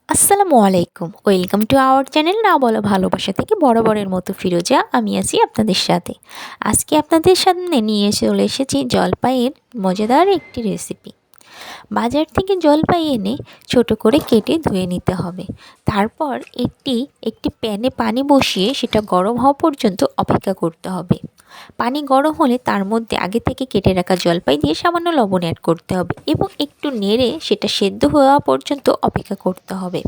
আসসালামু আলাইকুম, welcome to our channel না বলা ভালোবাসা থেকে বরাবরের মতো ফিরোজা আমি আছি আপনাদের সাথে। আজকে আপনাদের সামনে নিয়ে চলে এসেছি জলপাইয়ের মজাদার একটি রেসিপি। বাজার থেকে জলপাই এনে ছোট করে কেটে ধুয়ে নিতে হবে। তারপর একটি প্যানে পানি বসিয়ে সেটা গরম হওয়া পর্যন্ত অপেক্ষা করতে হবে। পানি গরম হলে তার মধ্যে আগে থেকে কেটে রাখা জলপাই দিয়ে সামান্য লবণ অ্যাড করতে হবে এবং একটু নেড়ে সেটা সেদ্ধ হওয়া পর্যন্ত অপেক্ষা করতে হবে।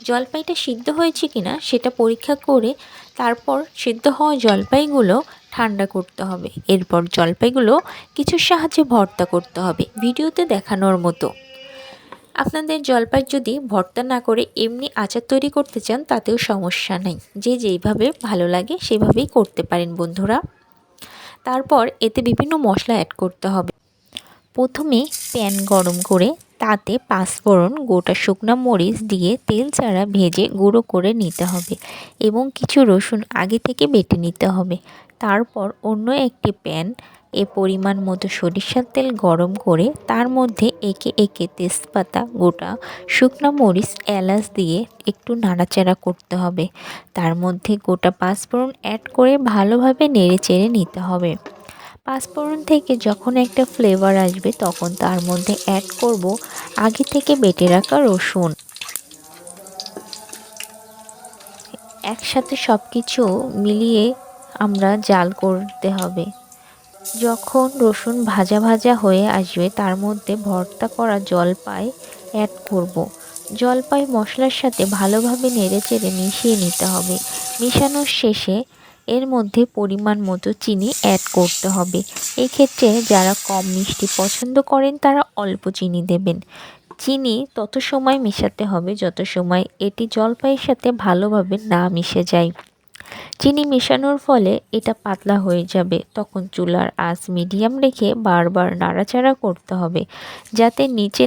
জলপাইটা সিদ্ধ হয়েছে কিনা সেটা পরীক্ষা করে তারপর সিদ্ধ হওয়া জলপাইগুলো ঠান্ডা করতে হবে। এরপর জলপাইগুলো কিছুর সাহায্যে ভর্তা করতে হবে ভিডিওতে দেখানোর মতো। আপনাদের জলপাই যদি ভর্তা না করে এমনি আচার তৈরি করতে চান তাতেও সমস্যা নেই, যে যেইভাবে ভালো লাগে সেভাবেই করতে পারেন বন্ধুরা। তারপর এতে বিভিন্ন মশলা অ্যাড করতে হবে। প্রথমে প্যান গরম করে তাতে পাঁচফোড়ন, গোটা শুকনো মরিচ দিয়ে তেল ছাড়া ভেজে গুঁড়ো করে নিতে হবে এবং কিছু রসুন আগে থেকে বেটে নিতে হবে। তারপর অন্য একটি প্যান পরিমাণ মতো সরিষার তেল গরম করে তার মধ্যে একে একে তেজপাতা, গোটা শুকনো মরিচ, এলাচ দিয়ে একটু নাড়াচাড়া করতে হবে। তার মধ্যে গোটা পাঁচফোড়ন অ্যাড করে ভালোভাবে নেড়ে চেড়ে নিতে হবে। পাঁচফোড়ন থেকে যখন একটা ফ্লেভার আসবে তখন তার মধ্যে অ্যাড করব আগে থেকে বেটে রাখা রসুন। একসাথে সব কিছু মিলিয়ে আমরা জাল করতে হবে। যখন রসুন ভাজা ভাজা হয়ে আসবে তার মধ্যে ভর্তা করা জলপাই অ্যাড করব। জলপাই মশলার সাথে ভালোভাবে নেড়েচেড়ে মিশিয়ে নিতে হবে। মেশানোর শেষে এর মধ্যে পরিমাণ মতো চিনি অ্যাড করতে হবে। এক্ষেত্রে যারা কম মিষ্টি পছন্দ করেন তারা অল্প চিনি দেবেন। চিনি তত সময় মেশাতে হবে যত সময় এটি জলপাইয়ের সাথে ভালোভাবে না মিশে যায়। চিনি মেশানোর ফলে এটা পাতলা হয়ে যাবে, তখন চুলার আঁচ মিডিয়াম রেখে বারবার নাড়াচাড়া করতে হবে যাতে নিচে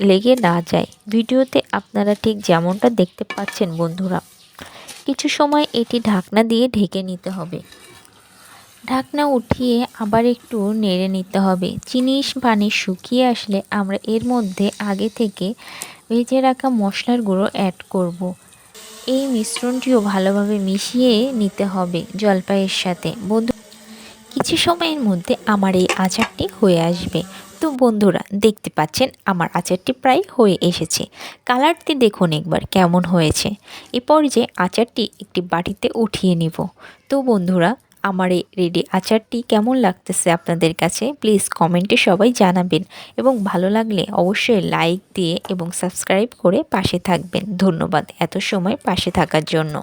লেগে না যায়। ভিডিওতে আপনারা ঠিক যেমনটা দেখতে পাচ্ছেন বন্ধুরা। কিছু সময় এটি ঢাকনা দিয়ে ঢেকে নিতে হবে। ঢাকনা উঠিয়ে আবার একটু নেড়ে নিতে হবে। চিনি পানি শুকিয়ে আসলে আমরা এর মধ্যে আগে থেকে ভেজে রাখা মশলার গুঁড়ো অ্যাড করব। এই মিশ্রণটিও ভালোভাবে মিশিয়ে নিতে হবে জলপাইয়ের সাথে। কিছু সময়ের মধ্যে আমার এই আচারটি হয়ে আসবে। তো বন্ধুরা দেখতে পাচ্ছেন আমার আচারটি প্রায় হয়ে এসেছে। কালারটি দেখুন একবার কেমন হয়েছে। এরপর যে আচারটি একটি বাটিতে উঠিয়ে নিব। তো বন্ধুরা আমার এই রেডি আচারটি কেমন লাগতেছে আপনাদের কাছে প্লিজ কমেন্টে সবাই জানাবেন এবং ভালো লাগলে অবশ্যই লাইক দিয়ে এবং সাবস্ক্রাইব করে পাশে থাকবেন। ধন্যবাদ এত সময় পাশে থাকার জন্য।